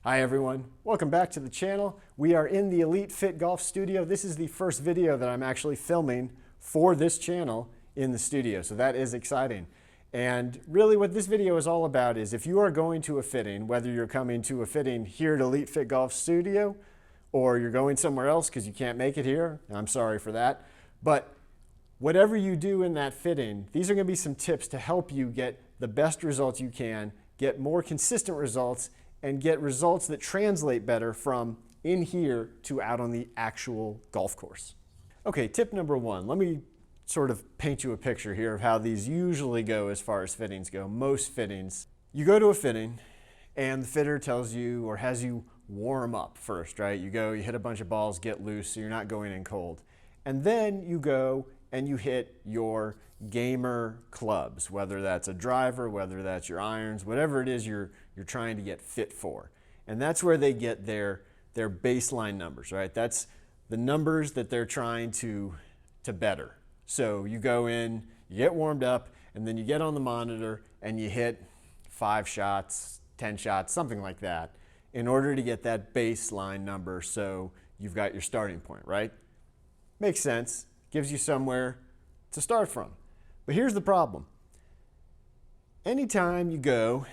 Hi everyone, welcome back to the channel. We are in the Elite Fit Golf studio. This is the first video that I'm actually filming for this channel in the studio, so that is exciting. And really what this video is all about is if you are going to a fitting, whether you're coming to a fitting here at Elite Fit Golf studio or you're going somewhere else because you can't make it here, I'm sorry for that, but whatever you do in that fitting, these are going to be some tips to help you get the best results you can, get more consistent results, and get results that translate better from in here to out on the actual golf course. Okay, tip number one. Let me sort of paint you a picture here of how these usually go as far as fittings go. Most fittings, you go to a fitting and the fitter tells you or has you warm up first, right? You go, you hit a bunch of balls, get loose, so you're not going in cold. And then you go and you hit your gamer clubs, whether that's a driver, whether that's your irons, whatever it is you're trying to get fit for. And that's where they get their baseline numbers, right? That's the numbers that they're trying to better. So you go in, you get warmed up, and then you get on the monitor and you hit 5 shots, 10 shots, something like that, in order to get that baseline number so you've got your starting point, right? Makes sense, gives you somewhere to start from. But here's the problem. Anytime you go,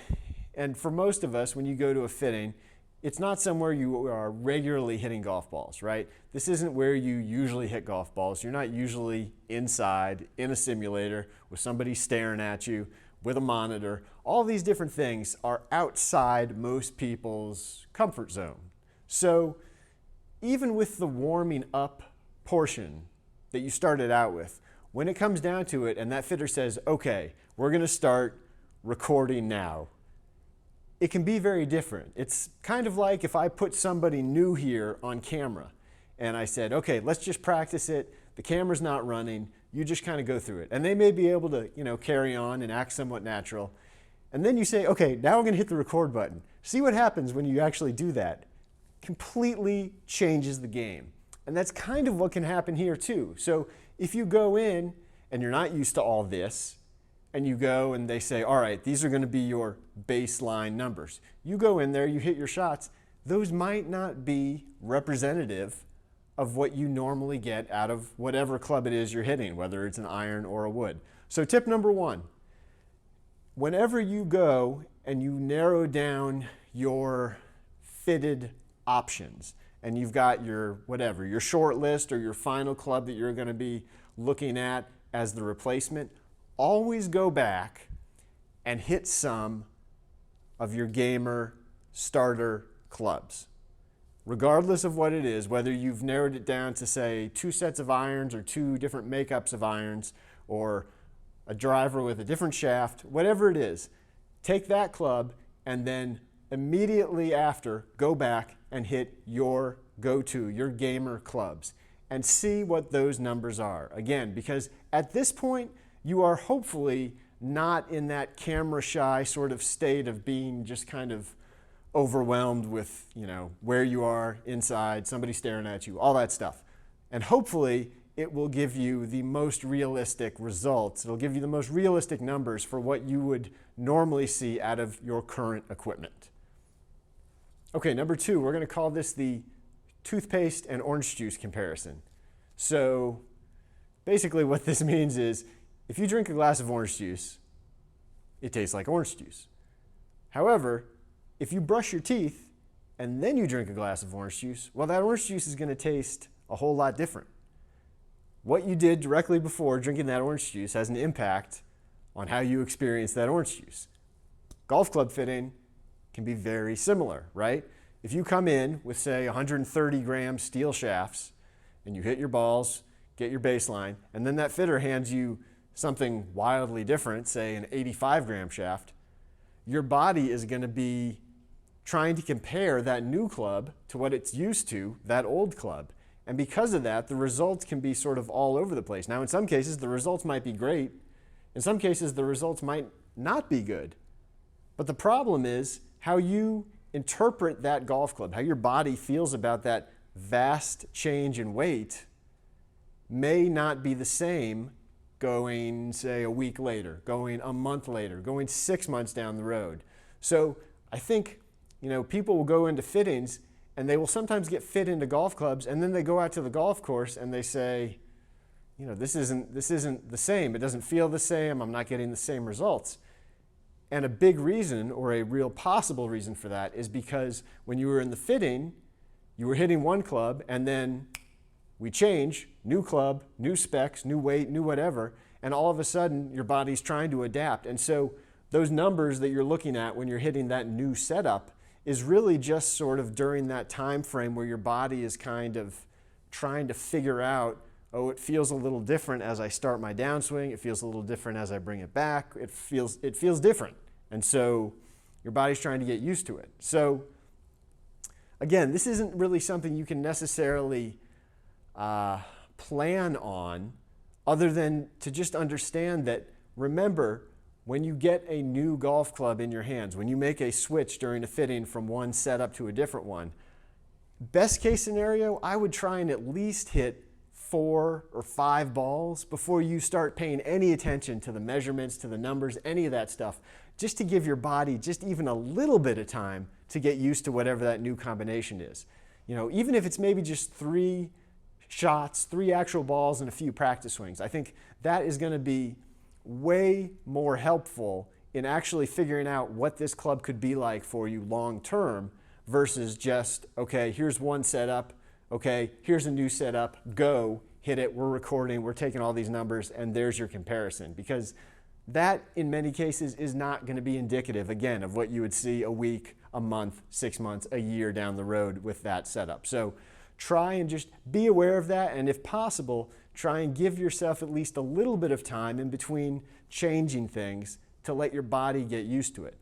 and for most of us, when you go to a fitting, it's not somewhere you are regularly hitting golf balls, right? This isn't where you usually hit golf balls. You're not usually inside in a simulator with somebody staring at you with a monitor. All these different things are outside most people's comfort zone. So even with the warming up portion that you started out with, when it comes down to it and that fitter says, okay, we're gonna start recording now, it can be very different. It's kind of like if I put somebody new here on camera and I said, okay, let's just practice it. The camera's not running. You just kind of go through it. And they may be able to, carry on and act somewhat natural. And then you say, okay, now I'm gonna hit the record button. See what happens when you actually do that. Completely changes the game. And that's kind of what can happen here too. So if you go in and you're not used to all this, and you go and they say, all right, these are going to be your baseline numbers. You go in there, you hit your shots. Those might not be representative of what you normally get out of whatever club it is you're hitting, whether it's an iron or a wood. So tip number one, whenever you go and you narrow down your fitted options, and you've got your whatever, your short list or your final club that you're going to be looking at as the replacement, always go back and hit some of your gamer starter clubs. Regardless of what it is, whether you've narrowed it down to say 2 sets of irons or 2 different makeups of irons or a driver with a different shaft, whatever it is, take that club and then immediately after go back and hit your go-to, your gamer clubs, and see what those numbers are. Again, because at this point, you are hopefully not in that camera shy sort of state of being just kind of overwhelmed with, where you are inside, somebody staring at you, all that stuff. And hopefully it will give you the most realistic results. It'll give you the most realistic numbers for what you would normally see out of your current equipment. Okay, number 2, we're gonna call this the toothpaste and orange juice comparison. So basically what this means is if you drink a glass of orange juice, it tastes like orange juice. However, if you brush your teeth and then you drink a glass of orange juice, well, that orange juice is going to taste a whole lot different. What you did directly before drinking that orange juice has an impact on how you experience that orange juice. Golf club fitting can be very similar, right? If you come in with, say, 130 gram steel shafts and you hit your balls, get your baseline, and then that fitter hands you something wildly different, say an 85 gram shaft, your body is going to be trying to compare that new club to what it's used to, that old club. And because of that, the results can be sort of all over the place. Now, in some cases, the results might be great. In some cases, the results might not be good. But the problem is how you interpret that golf club, how your body feels about that vast change in weight may not be the same going, say, a week later, going a month later, going 6 months down the road. So I think, people will go into fittings and they will sometimes get fit into golf clubs, and then they go out to the golf course and they say, this isn't the same. It doesn't feel the same. I'm not getting the same results. And a big reason, or a real possible reason for that, is because when you were in the fitting, you were hitting one club, and then we change, new club, new specs, new weight, new whatever, and all of a sudden your body's trying to adapt. And so those numbers that you're looking at when you're hitting that new setup is really just sort of during that time frame where your body is kind of trying to figure out, oh, it feels a little different as I start my downswing, it feels a little different as I bring it back, it feels different. And so your body's trying to get used to it. So again, this isn't really something you can necessarily plan on, other than to just understand that, remember, when you get a new golf club in your hands, when you make a switch during a fitting from one setup to a different one, best case scenario, I would try and at least hit 4 or 5 balls before you start paying any attention to the measurements, to the numbers, any of that stuff, just to give your body just even a little bit of time to get used to whatever that new combination is. Even if it's maybe just 3 shots, 3 actual balls, and a few practice swings, I think that is going to be way more helpful in actually figuring out what this club could be like for you long term versus just, okay, here's one setup, okay, here's a new setup, go, hit it, we're recording, we're taking all these numbers, and there's your comparison. Because that, in many cases, is not going to be indicative, again, of what you would see a week, a month, 6 months, a year down the road with that setup. So try and just be aware of that, and if possible, try and give yourself at least a little bit of time in between changing things to let your body get used to it.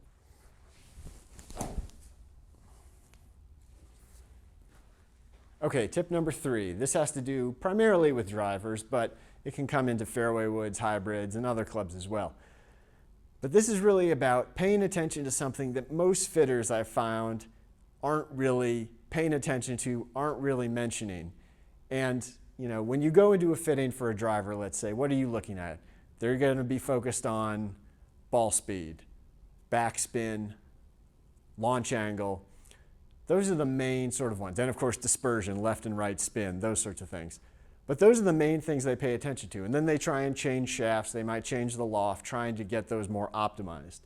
Okay, tip number 3. This has to do primarily with drivers, but it can come into fairway woods, hybrids, and other clubs as well. But this is really about paying attention to something that most fitters I've found aren't really paying attention to, aren't really mentioning. And when you go into a fitting for a driver, let's say, what are you looking at? They're going to be focused on ball speed, backspin, launch angle. Those are the main sort of ones. And of course, dispersion, left and right spin, those sorts of things. But those are the main things they pay attention to. And then they try and change shafts. They might change the loft, trying to get those more optimized.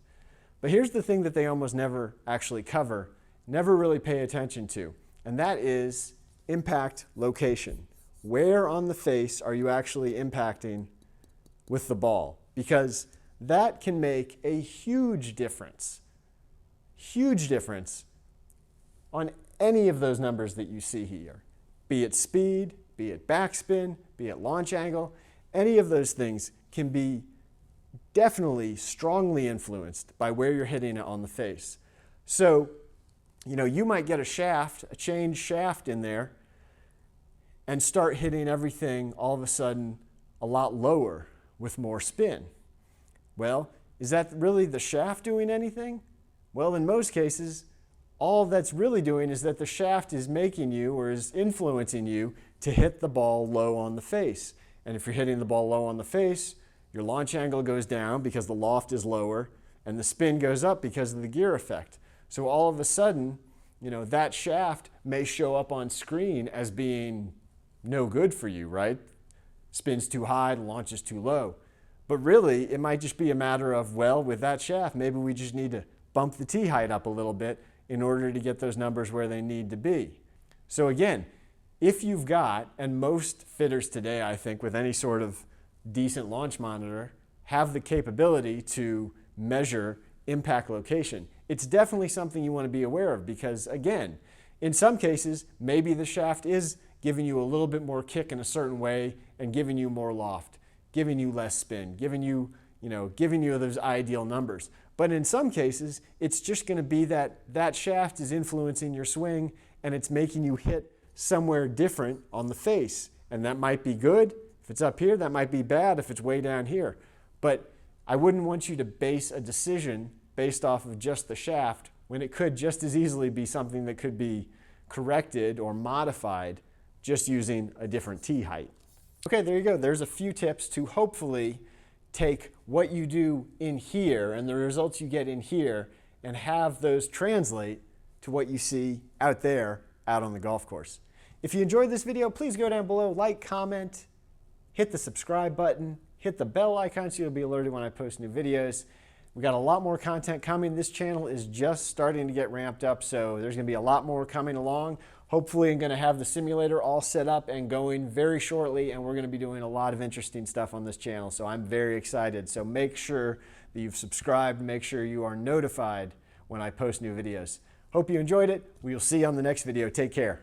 But here's the thing that they almost never actually cover, never really pay attention to, and that is impact location. Where on the face are you actually impacting with the ball? Because that can make a huge difference on any of those numbers that you see here. Be it speed, be it backspin, be it launch angle, any of those things can be definitely strongly influenced by where you're hitting it on the face. So, you might get a change shaft in there and start hitting everything all of a sudden a lot lower with more spin. Well, is that really the shaft doing anything? Well, in most cases, all that's really doing is that the shaft is making you, or is influencing you, to hit the ball low on the face. And if you're hitting the ball low on the face, your launch angle goes down because the loft is lower, and the spin goes up because of the gear effect. So all of a sudden, that shaft may show up on screen as being no good for you, right? Spin's too high, the launch is too low. But really, it might just be a matter of, well, with that shaft, maybe we just need to bump the tee height up a little bit in order to get those numbers where they need to be. So again, if you've got, and most fitters today, I think, with any sort of decent launch monitor, have the capability to measure impact location, it's definitely something you want to be aware of, because again, in some cases, maybe the shaft is giving you a little bit more kick in a certain way and giving you more loft, giving you less spin, giving you those ideal numbers. But in some cases, it's just going to be that shaft is influencing your swing and it's making you hit somewhere different on the face. And that might be good if it's up here, that might be bad if it's way down here. But I wouldn't want you to base a decision based off of just the shaft when it could just as easily be something that could be corrected or modified just using a different tee height. Okay, there you go. There's a few tips to hopefully take what you do in here and the results you get in here and have those translate to what you see out there out on the golf course. If you enjoyed this video, please go down below, like, comment, hit the subscribe button, hit the bell icon so you'll be alerted when I post new videos. We got a lot more content coming. This channel is just starting to get ramped up, so there's going to be a lot more coming along. Hopefully I'm going to have the simulator all set up and going very shortly, and we're going to be doing a lot of interesting stuff on this channel, so I'm very excited. So make sure that you've subscribed, make sure you are notified when I post new videos. Hope you enjoyed it. We'll see you on the next video. Take care.